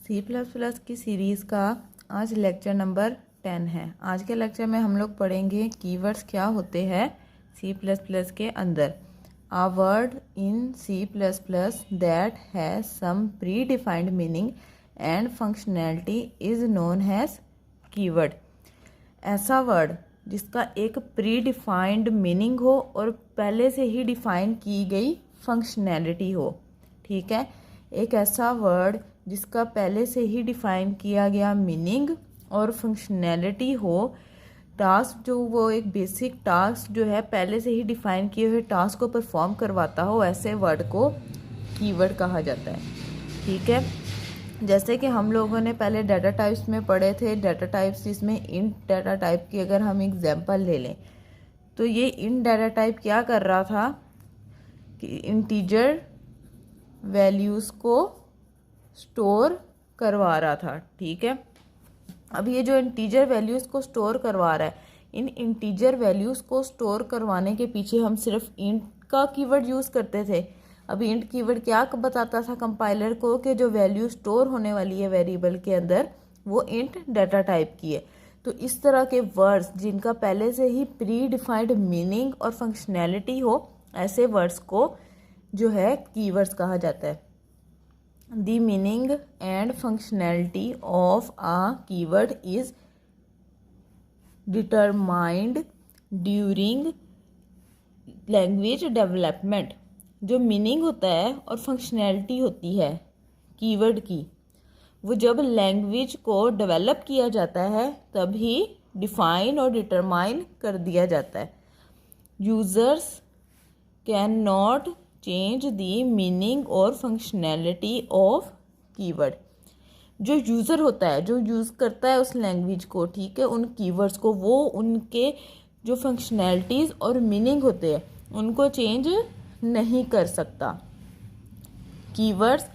C++ की series का आज लेक्चर नंबर 10 है। आज के लेक्चर में हम लोग पढ़ेंगे कीवर्ड्स क्या होते हैं C++ के अंदर। A word in C++ that has some predefined meaning and functionality is known as keyword। ऐसा वर्ड जिसका एक प्री-डिफाइंड मीनिंग हो और पहले से ही डिफाइन की गई फंक्शनैलिटी हो। ठीक है, एक ऐसा वर्ड जिसका पहले से ही डिफाइन किया गया मीनिंग और फंक्शनैलिटी हो। टास्क जो वो एक बेसिक टास्क जो है पहले से ही डिफाइन किए हुए टास्क को परफॉर्म करवाता हो, ऐसे वर्ड को कीवर्ड कहा जाता है। ठीक है, जैसे कि हम लोगों ने पहले डाटा टाइप्स में पढ़े थे, डाटा टाइप्स जिसमें इंट डाटा टाइप की अगर हम एग्जांपल ले लें तो ये इंट डाटा टाइप क्या कर रहा था कि इंटीजर वैल्यूज़ को स्टोर करवा रहा था। ठीक है, अब ये जो इंटीजर वैल्यूज़ को स्टोर करवा रहा है, इन इंटीजर वैल्यूज़ को स्टोर करवाने के पीछे हम सिर्फ इंट का कीवर्ड यूज़ करते थे। अब इंट कीवर्ड क्या बताता था कंपाइलर को कि जो वैल्यू स्टोर होने वाली है वेरिएबल के अंदर वो इंट डाटा टाइप की है। तो इस तरह के वर्ड्स जिनका पहले से ही प्री डिफाइंड मीनिंग और फंक्शनैलिटी हो, ऐसे वर्ड्स को जो है कीवर्ड्स कहा जाता है। The meaning and functionality of a keyword is determined during language development। जो मीनिंग होता है और फंक्शनैलिटी होती है कीवर्ड की, वो जब लैंग्वेज को डेवलप किया जाता है तभी डिफाइन और डिटरमाइन कर दिया जाता है। Users can not change the meaning और फंक्शनैलिटी ऑफ कीवर्ड। जो यूज़र होता है, जो यूज़ करता है उस लैंग्वेज को, ठीक है, उन कीवर्ड्स को, वो उनके जो फंक्शनैलिटीज़ और मीनिंग होते हैं उनको चेंज नहीं कर सकता। Keywords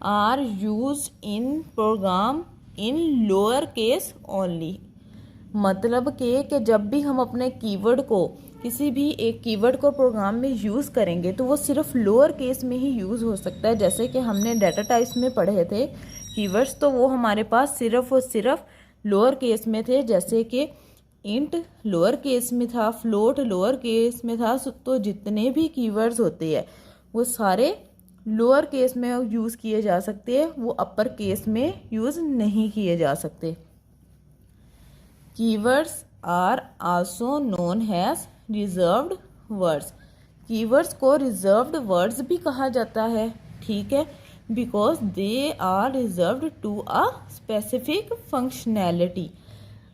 are use in program in lower case only. मतलब कि जब भी हम अपने कीवर्ड को, किसी भी एक कीवर्ड को प्रोग्राम में यूज़ करेंगे तो वो सिर्फ लोअर केस में ही यूज़ हो सकता है। जैसे कि हमने डाटा टाइप्स में पढ़े थे कीवर्ड्स, तो वो हमारे पास सिर्फ और सिर्फ लोअर केस में थे। जैसे कि इंट लोअर केस में था, फ्लोट लोअर केस में था। तो जितने भी कीवर्ड्स होते हैं वो सारे लोअर केस में यूज़ किए जा सकते हैं, वो अपर केस में यूज़ नहीं किए जा सकते। Keywords are also known has reserved words. Keywords को रिजर्व्ड वर्ड्स भी कहा जाता है। ठीक है, because they are reserved to a specific functionality.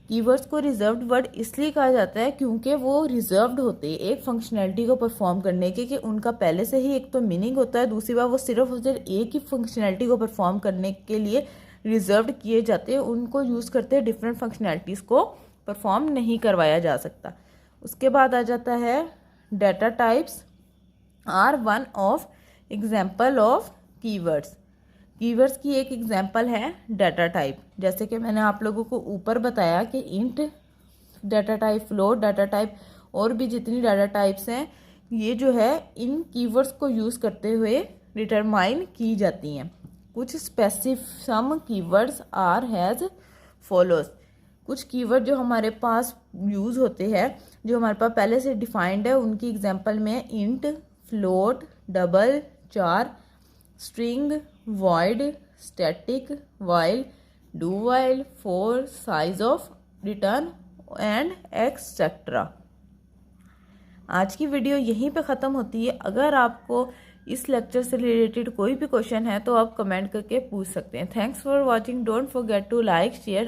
Keywords को रिजर्व्ड वर्ड इसलिए कहा जाता है क्योंकि वो रिजर्व्ड होते हैं एक फंक्शनैलिटी को परफॉर्म करने के, कि उनका पहले से ही एक तो मीनिंग होता है, दूसरी बात वो सिर्फ और सिर्फ एक ही फंक्शनैलिटी को परफॉर्म करने के लिए रिजर्व्ड किए जाते हैं। उनको यूज़ करते हैं डिफरेंट फंक्शनैलिटीज़ को परफॉर्म नहीं करवाया जा सकता। उसके बाद आ जाता है data types are one of example of keywords. Keywords की एक एग्जाम्पल है डाटा टाइप। जैसे कि मैंने आप लोगों को ऊपर बताया कि int data type, float data type और भी जितनी डाटा टाइप्स हैं, ये जो है इन कीवर्ड्स को यूज़ करते हुए डिटरमाइन की जाती हैं। कुछ सम कीवर्ड्स आर हैज़ फॉलोज। कुछ कीवर्ड जो हमारे पास यूज़ होते हैं, जो हमारे पास पहले से डिफाइंड है, उनकी एग्जांपल में इंट, फ्लोट, डबल, चार, string, void, static, while, do while, for, size of, return and etcetera. आज की वीडियो यहीं पे ख़त्म होती है। अगर आपको इस लेक्चर से रिलेटेड कोई भी क्वेश्चन है तो आप कमेंट करके पूछ सकते हैं। Thanks for watching. Don't forget to like, share